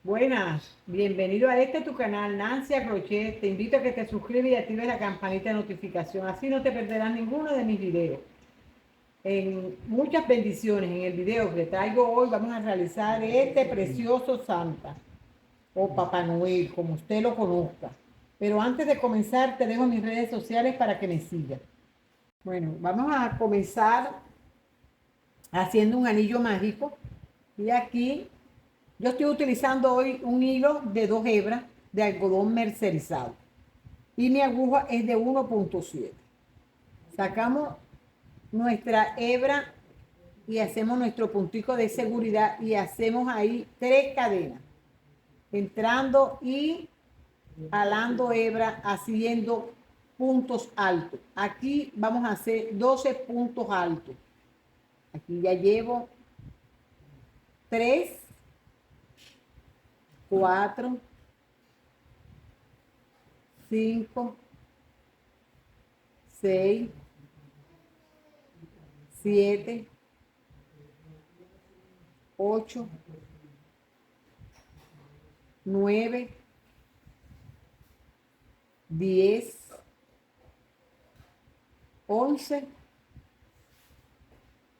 Buenas, bienvenido a tu canal Nancy Crochet. Te invito a que te suscribas y actives la campanita de notificación, así no te perderás ninguno de mis videos. Muchas bendiciones. En el video que traigo hoy vamos a realizar este precioso Santa o Papá Noel, como usted lo conozca. Pero antes de comenzar te dejo mis redes sociales para que me sigas. Bueno, vamos a comenzar haciendo un anillo mágico y aquí yo estoy utilizando hoy un hilo de 2 hebras de algodón mercerizado y mi aguja es de 1.7. Sacamos nuestra hebra y hacemos nuestro puntico de seguridad y hacemos ahí 3 cadenas, entrando y jalando hebra, haciendo puntos altos. Aquí vamos a hacer 12 puntos altos. Aquí ya llevo 3, 4, 5, 6, 7, 8, 9, 10, 11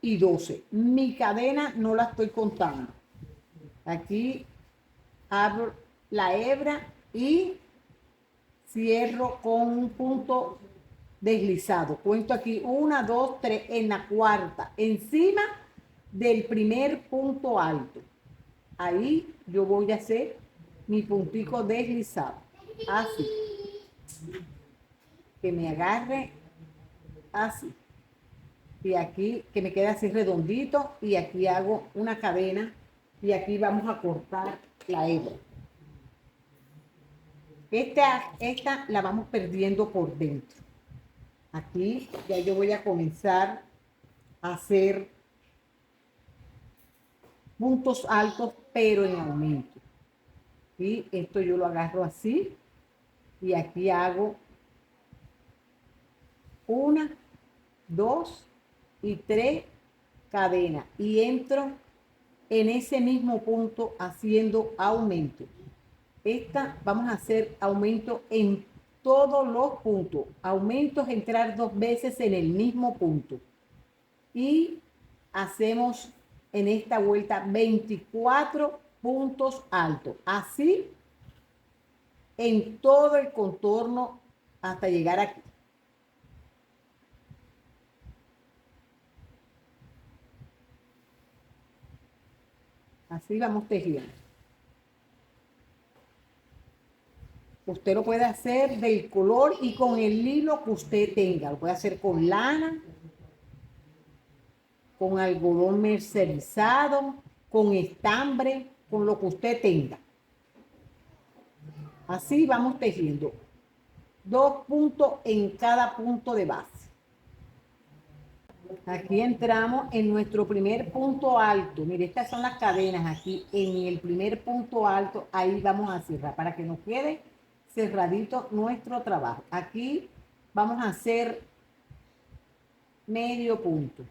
y 12. Mi cadena no la estoy contando. Aquí abro la hebra y cierro con un punto deslizado. Cuento aquí 1, 2, 3 en la cuarta, encima del primer punto alto. Ahí yo voy a hacer mi puntico deslizado. Así. Que me agarre así. Y aquí que me queda así redondito y aquí hago una cadena y aquí vamos a cortar la hebra. Esta la vamos perdiendo por dentro. Aquí ya yo voy a comenzar a hacer puntos altos pero en aumento. Y esto yo lo agarro así y aquí hago 1, 2 y 3 cadenas y entro en ese mismo punto haciendo aumento. Esta vamos a hacer aumento en todos los puntos. Aumento es entrar 2 veces en el mismo punto. Y hacemos en esta vuelta 24 puntos altos. Así en todo el contorno hasta llegar aquí. Así vamos tejiendo. Usted lo puede hacer del color y con el hilo que usted tenga. Lo puede hacer con lana, con algodón mercerizado, con estambre, con lo que usted tenga. Así vamos tejiendo. 2 puntos en cada punto de base. Aquí entramos en nuestro primer punto alto. Mire, estas son las cadenas aquí en el primer punto alto. Ahí vamos a cerrar para que nos quede cerradito nuestro trabajo. Aquí vamos a hacer medio punto.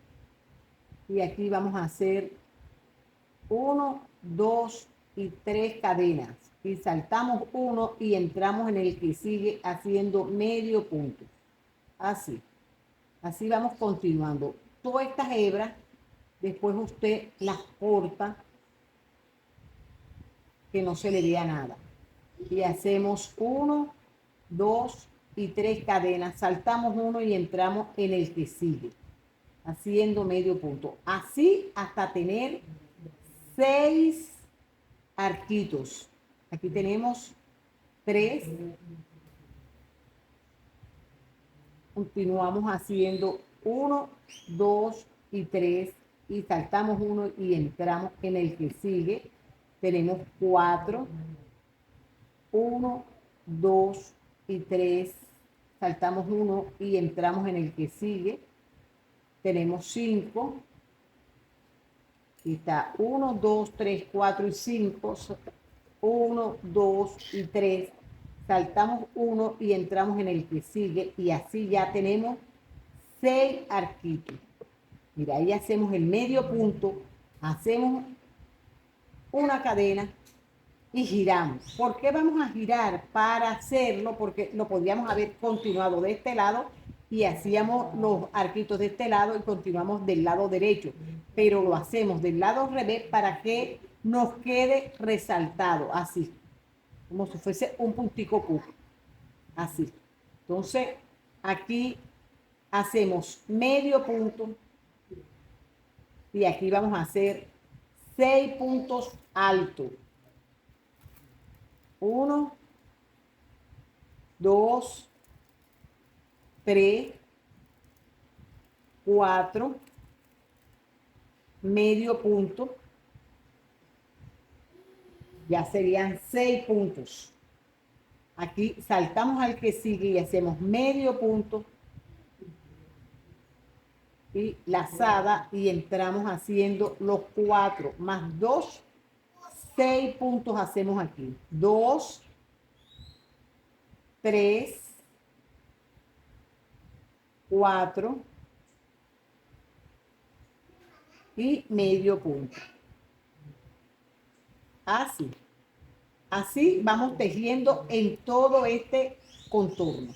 Y aquí vamos a hacer 1, 2 y 3 cadenas. Y saltamos 1 y entramos en el que sigue haciendo medio punto. Así. Así vamos continuando. Todas estas hebras, después usted las corta, que no se le vea nada. Y hacemos 1, 2 y 3 cadenas. Saltamos 1 y entramos en el que sigue, haciendo medio punto. Así hasta tener 6 arquitos. Aquí tenemos 3. Continuamos haciendo 1, 2 y 3 y saltamos 1 y entramos en el que sigue. Tenemos 4, 1, 2 y 3, saltamos 1 y entramos en el que sigue. Tenemos 5, y está 1, 2, 3, 4 y 5, 1, 2 y 3, saltamos 1 y entramos en el que sigue y así ya tenemos 6 arquitos. Mira, ahí hacemos el medio punto, hacemos una cadena y giramos. ¿Por qué vamos a girar? Para hacerlo, porque lo podríamos haber continuado de este lado y hacíamos los arquitos de este lado y continuamos del lado derecho, pero lo hacemos del lado revés para que nos quede resaltado, así, como si fuese un puntico puff, así. Entonces, aquí hacemos medio punto y aquí vamos a hacer 6 puntos altos. 1, 2, 3, 4, medio punto, ya serían 6 puntos. Aquí saltamos al que sigue y hacemos medio punto y lazada y entramos haciendo los 4 más 2, 6 puntos hacemos aquí. 2, 3, 4 y medio punto. Así. Así vamos tejiendo en todo este contorno.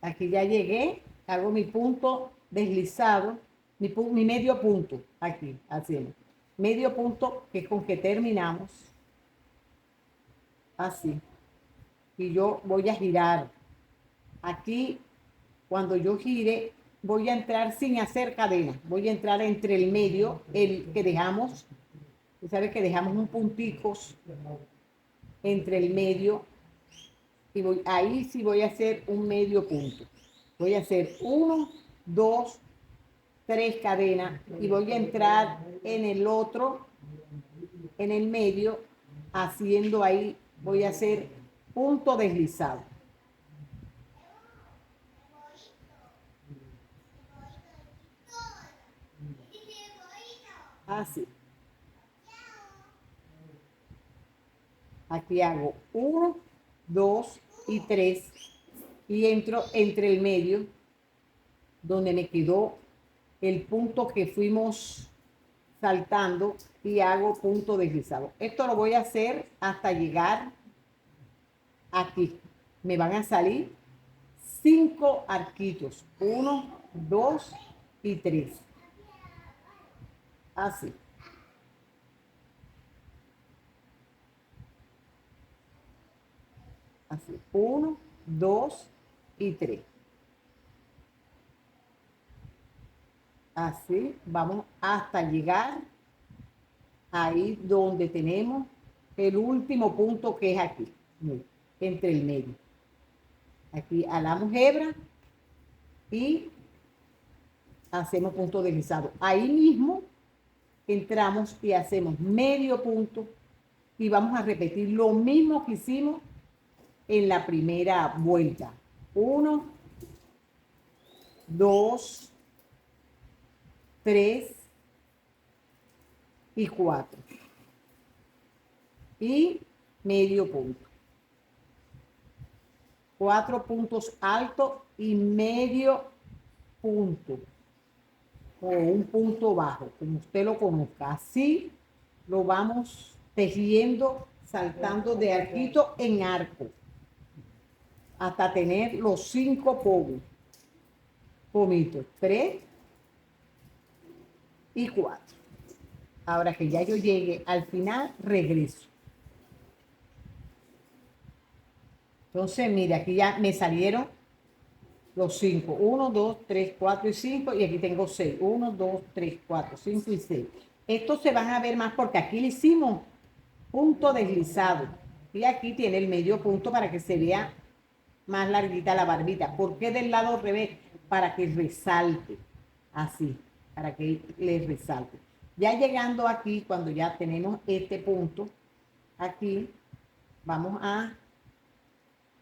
Aquí ya llegué, hago mi punto deslizado, mi medio punto, aquí, haciendo. Medio punto que es con que terminamos. Así. Y yo voy a girar. Aquí, cuando yo gire, voy a entrar sin hacer cadena. Voy a entrar entre el medio, el que dejamos. Tú sabes que dejamos un puntico entre el medio y voy, ahí sí voy a hacer un medio punto. Voy a hacer 1, 2, 3 cadenas y voy a entrar en el otro, en el medio, haciendo ahí, voy a hacer punto deslizado. Así. Aquí hago 1, 2 y 3 y entro entre el medio donde me quedó el punto que fuimos saltando y hago punto deslizado. Esto lo voy a hacer hasta llegar aquí. Me van a salir 5 arquitos. 1, 2 y 3. Así. Así. 1, 2 y 3. Así. Vamos hasta llegar ahí donde tenemos el último punto que es aquí. Entre el medio. Aquí alamos hebra y hacemos punto deslizado. Ahí mismo entramos y hacemos medio punto y vamos a repetir lo mismo que hicimos en la primera vuelta. 1, 2, 3 y 4. Y medio punto. 4 puntos altos y medio punto. O un punto bajo, como usted lo conozca. Así lo vamos tejiendo, saltando de arquito en arco, hasta tener los 5 pomitos, 3 y 4. Ahora que ya yo llegue al final, regreso. Entonces, mire, aquí ya me salieron los 5. 1, 2, 3, 4 y 5. Y aquí tengo 6. 1, 2, 3, 4, 5 y 6. Estos se van a ver más porque aquí le hicimos punto deslizado. Y aquí tiene el medio punto para que se vea más larguita la barbita. ¿Por qué del lado revés? Para que resalte. Así, para que le resalte. Ya llegando aquí, cuando ya tenemos este punto, aquí vamos a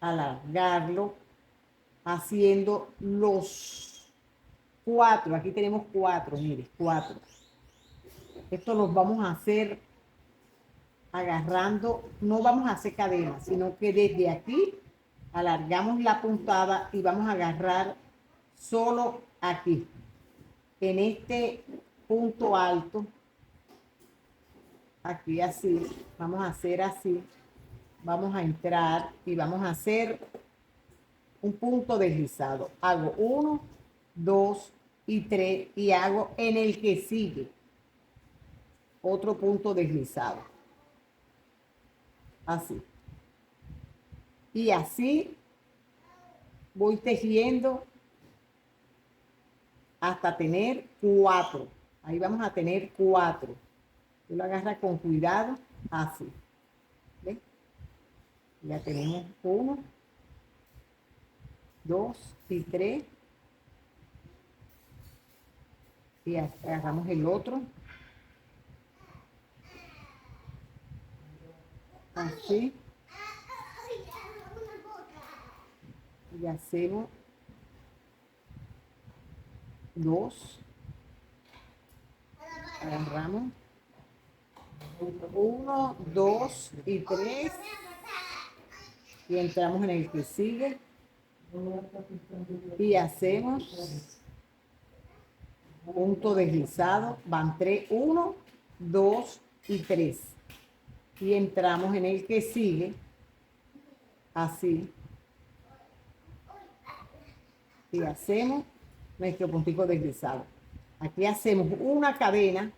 alargarlo haciendo los 4. Aquí tenemos 4, mire, 4. Esto los vamos a hacer agarrando, no vamos a hacer cadena, sino que desde aquí alargamos la puntada y vamos a agarrar solo aquí, en este punto alto, aquí así, vamos a hacer así, vamos a entrar y vamos a hacer un punto deslizado. Hago 1, 2 y 3 y hago en el que sigue otro punto deslizado. Así. Y así voy tejiendo hasta tener 4. Ahí vamos a tener 4. Tú lo agarras con cuidado, así. ¿Ves? Ya tenemos 1, 2 y 3. Y agarramos el otro. Así. Y hacemos 2. Agarramos 1, 2 y 3. Y entramos en el que sigue. Y hacemos punto deslizado. Van 3, 1, 2 y 3. Y entramos en el que sigue. Así. Y hacemos nuestro puntico deslizado. Aquí hacemos una cadena.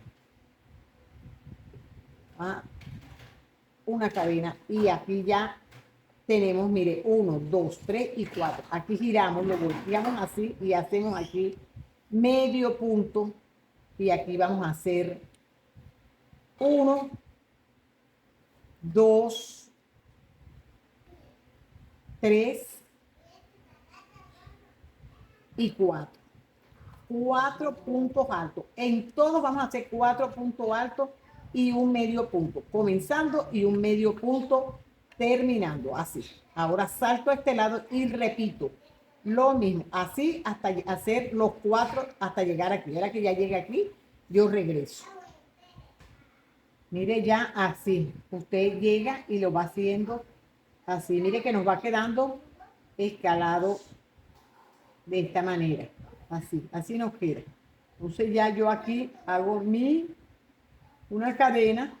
Una cadena. Y aquí ya tenemos, mire, 1, 2, 3 y 4. Aquí giramos, lo volteamos así y hacemos aquí medio punto. Y aquí vamos a hacer 1, 2, 3 y 4. 4 puntos altos. En todos vamos a hacer 4 puntos altos y un medio punto. Comenzando y un medio punto terminando. Así. Ahora salto a este lado y repito lo mismo. Así hasta hacer los 4 hasta llegar aquí. Ahora que ya llegue aquí, yo regreso. Mire ya así. Usted llega y lo va haciendo así. Mire que nos va quedando escalado de esta manera. Así, así nos queda. Entonces ya yo aquí hago una cadena.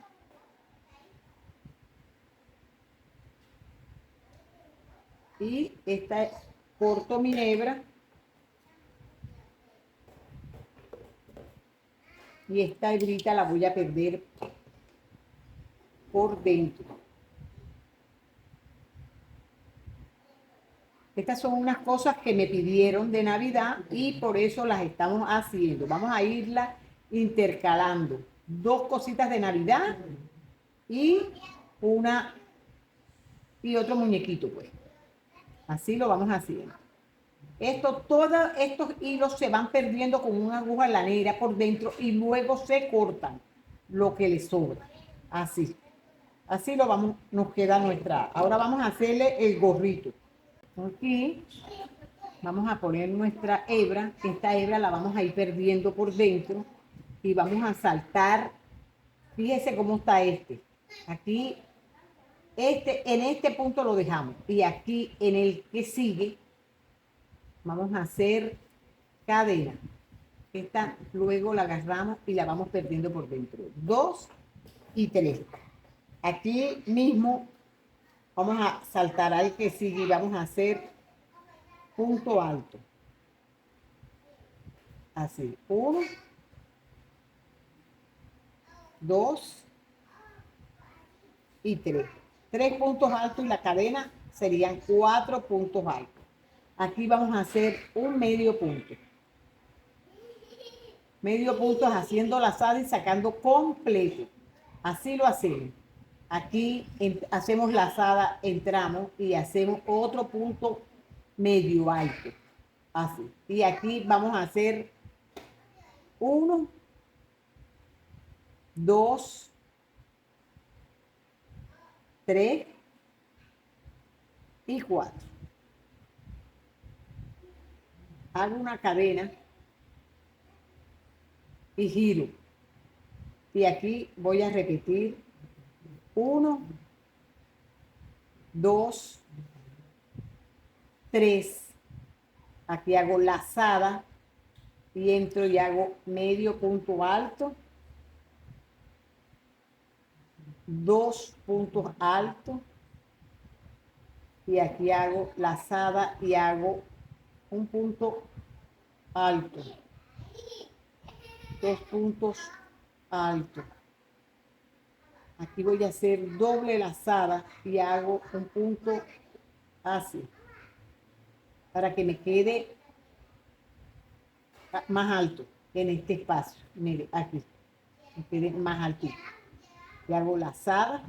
Y esta corto mi hebra. Y esta hebrita la voy a perder por dentro. Estas son unas cosas que me pidieron de Navidad y por eso las estamos haciendo. Vamos a irlas intercalando. 2 cositas de Navidad y una y otro muñequito, pues. Así lo vamos haciendo. Todos estos hilos se van perdiendo con una aguja lanera por dentro y luego se cortan lo que les sobra. Así. Así nos queda nuestra. Ahora vamos a hacerle el gorrito. Aquí vamos a poner nuestra hebra. Esta hebra la vamos a ir perdiendo por dentro y vamos a saltar. Fíjese cómo está este. Aquí, en este punto lo dejamos. Y aquí en el que sigue, vamos a hacer cadena. Esta luego la agarramos y la vamos perdiendo por dentro. 2 y 3. Aquí mismo vamos a saltar al que sigue y vamos a hacer punto alto. Así. 1, 2 y 3. 3 puntos altos y la cadena serían 4 puntos altos. Aquí vamos a hacer un medio punto. Medio punto es haciendo lazada y sacando completo. Así lo hacemos. Aquí hacemos lazada, entramos y hacemos otro punto medio alto. Así. Y aquí vamos a hacer 1, 2, 3 y 4. Hago una cadena y giro. Y aquí voy a repetir 1, 2, 3. Aquí hago lazada y entro y hago medio punto alto. 2 puntos altos y aquí hago lazada y hago un punto alto, 2 puntos altos. Aquí voy a hacer doble lazada y hago un punto así para que me quede más alto en este espacio. Mire, aquí me quede más altito. Y hago lazada,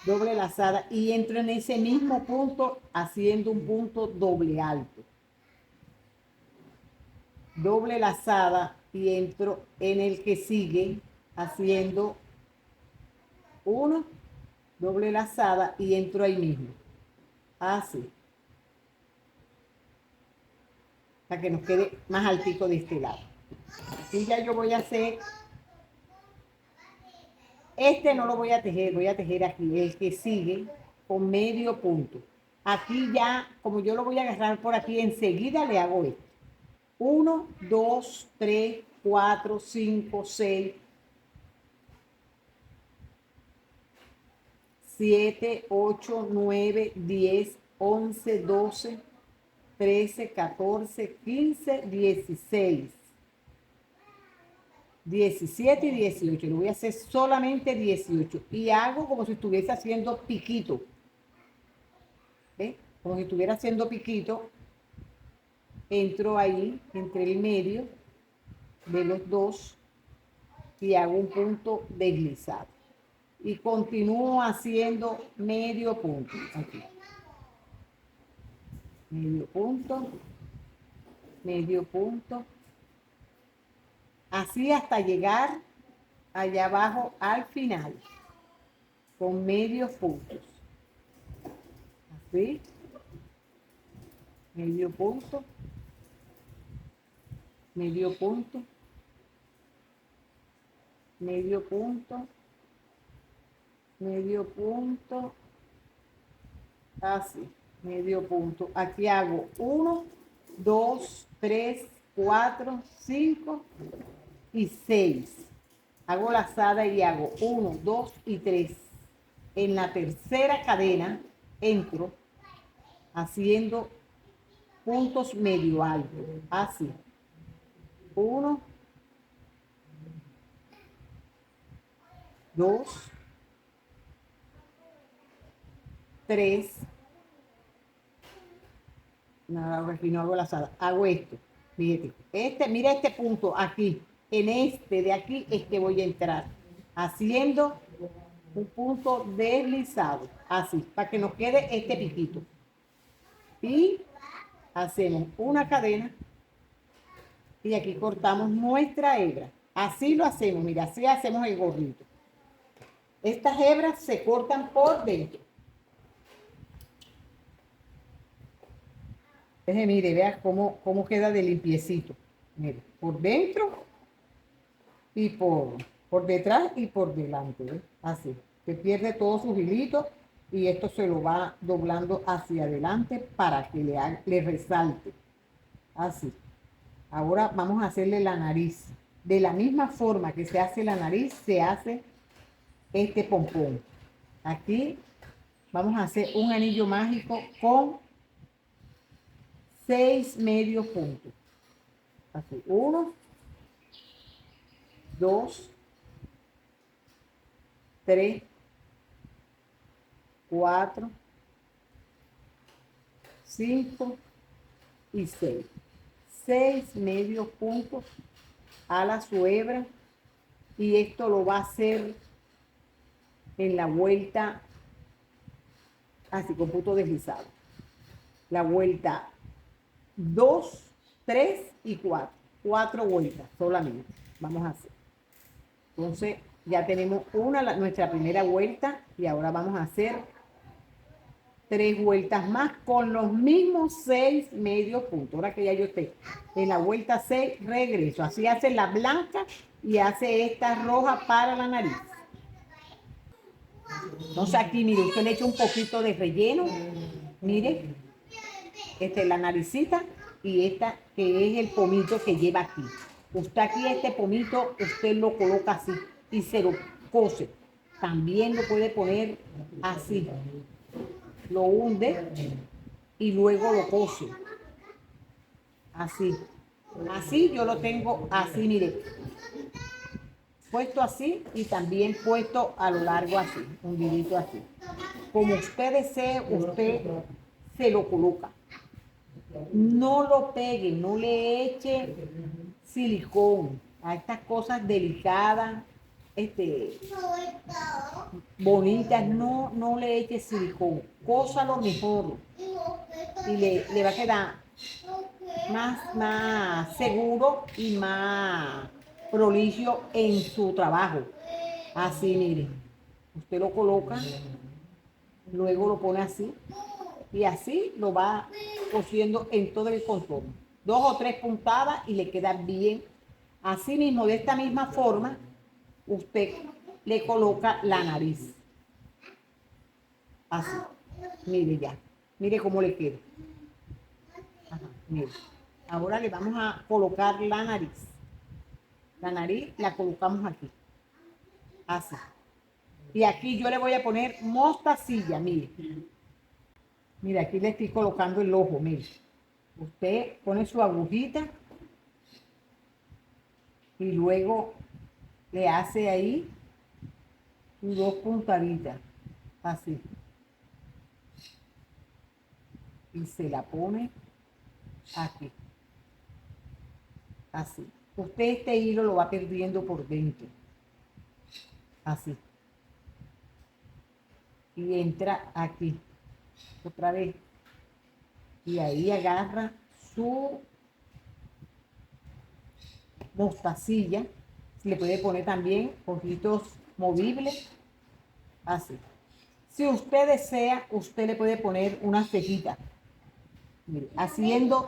doble lazada y entro en ese mismo punto haciendo un punto doble alto. Doble lazada y entro en el que sigue haciendo uno, doble lazada y entro ahí mismo. Así. Para que nos quede más altico de este lado. Así ya yo voy a hacer. Este no lo voy a tejer aquí, el que sigue con medio punto. Aquí ya, como yo lo voy a agarrar por aquí, enseguida le hago esto. 1, 2, 3, 4, 5, 6, 7, 8, 9, 10, 11, 12, 13, 14, 15, 16, 17 y 18. Lo voy a hacer solamente 18. Y hago como si estuviese haciendo piquito. ¿Ves? Como si estuviera haciendo piquito. Entro ahí, entre el medio de los dos y hago un punto deslizado. Y continúo haciendo medio punto. Aquí. Medio punto. Medio punto. Así hasta llegar allá abajo al final. Con medios puntos. Así. Medio punto. Medio punto. Medio punto. Medio punto. Así. Medio punto. Aquí hago 1, 2, 3, 4, 5 y 6. Hago lazada y hago 1, 2 y 3. En la tercera cadena entro haciendo puntos medio altos. Así. 1, 2, 3. Nada, aquí no hago lazada. Hago esto. Fíjate. Mira este punto aquí. En este de aquí es que voy a entrar. Haciendo un punto deslizado. Así. Para que nos quede este piquito. Y hacemos una cadena. Y aquí cortamos nuestra hebra. Así lo hacemos. Mira, así hacemos el gorrito. Estas hebras se cortan por dentro. Mire, vea cómo queda de limpiecito. Mire, por dentro y por detrás y por delante. ¿Ve? Así. Se pierde todo su hilito y esto se lo va doblando hacia adelante para que le resalte. Así. Ahora vamos a hacerle la nariz. De la misma forma que se hace la nariz, se hace este pompón. Aquí vamos a hacer un anillo mágico con 6 medios puntos. Así, 1, 2, 3, 4, 5 y 6. 6 medios puntos a la hebra y esto lo va a hacer en la vuelta así con punto deslizado. La vuelta 2, 3 y 4. 4 vueltas solamente vamos a hacer. Entonces ya tenemos nuestra primera vuelta y ahora vamos a hacer 3 vueltas más con los mismos 6 medios puntos. Ahora que ya yo esté en la vuelta 6, regreso. Así hace la blanca y hace esta roja para la nariz. Entonces aquí, mire, usted le echa un poquito de relleno. Mire, la naricita y esta que es el pomito que lleva aquí. Usted aquí este pomito, usted lo coloca así y se lo cose. También lo puede poner así. Lo hunde y luego lo cose. Así. Así yo lo tengo así, mire. Puesto así y también puesto a lo largo así, hundidito así. Como usted desee, usted se lo coloca. No lo pegue, no le eche silicón a estas cosas delicadas, bonitas, no le eche silicón. Cósalo mejor y le va a quedar más seguro y más prolijo en su trabajo. Así, mire, usted lo coloca, luego lo pone así y así lo va cosiendo en todo el contorno. 2 o 3 puntadas y le queda bien. Así mismo, de esta misma forma, usted le coloca la nariz. Así. Mire ya. Mire cómo le queda. Ajá, mire. Ahora le vamos a colocar la nariz. La nariz la colocamos aquí. Así. Y aquí yo le voy a poner mostacilla, mire. Mire, aquí le estoy colocando el ojo, mire. Usted pone su agujita y luego le hace ahí sus 2 puntaditas, así. Y se la pone aquí, así. Usted este hilo lo va perdiendo por dentro, así. Y entra aquí, otra vez. Y ahí agarra su mostacilla. Le puede poner también ojitos movibles, así. Si usted desea, usted le puede poner una cejita. Mire, haciendo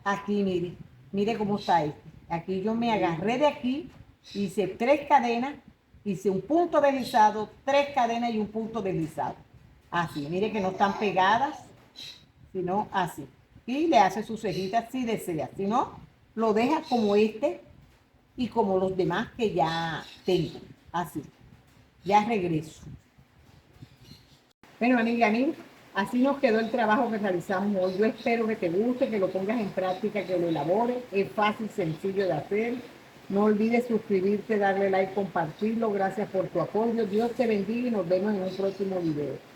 aquí, mire cómo está este. Aquí yo me agarré de aquí, hice 3 cadenas, hice un punto deslizado, 3 cadenas y un punto deslizado. Así, mire que no están pegadas, sino así. Y le hace su cejita si desea. Si no, lo deja como este y como los demás que ya tengo. Así. Ya regreso. Bueno, amiga, así nos quedó el trabajo que realizamos hoy. Yo espero que te guste, que lo pongas en práctica, que lo elabores. Es fácil, sencillo de hacer. No olvides suscribirte, darle like, compartirlo. Gracias por tu apoyo. Dios te bendiga y nos vemos en un próximo video.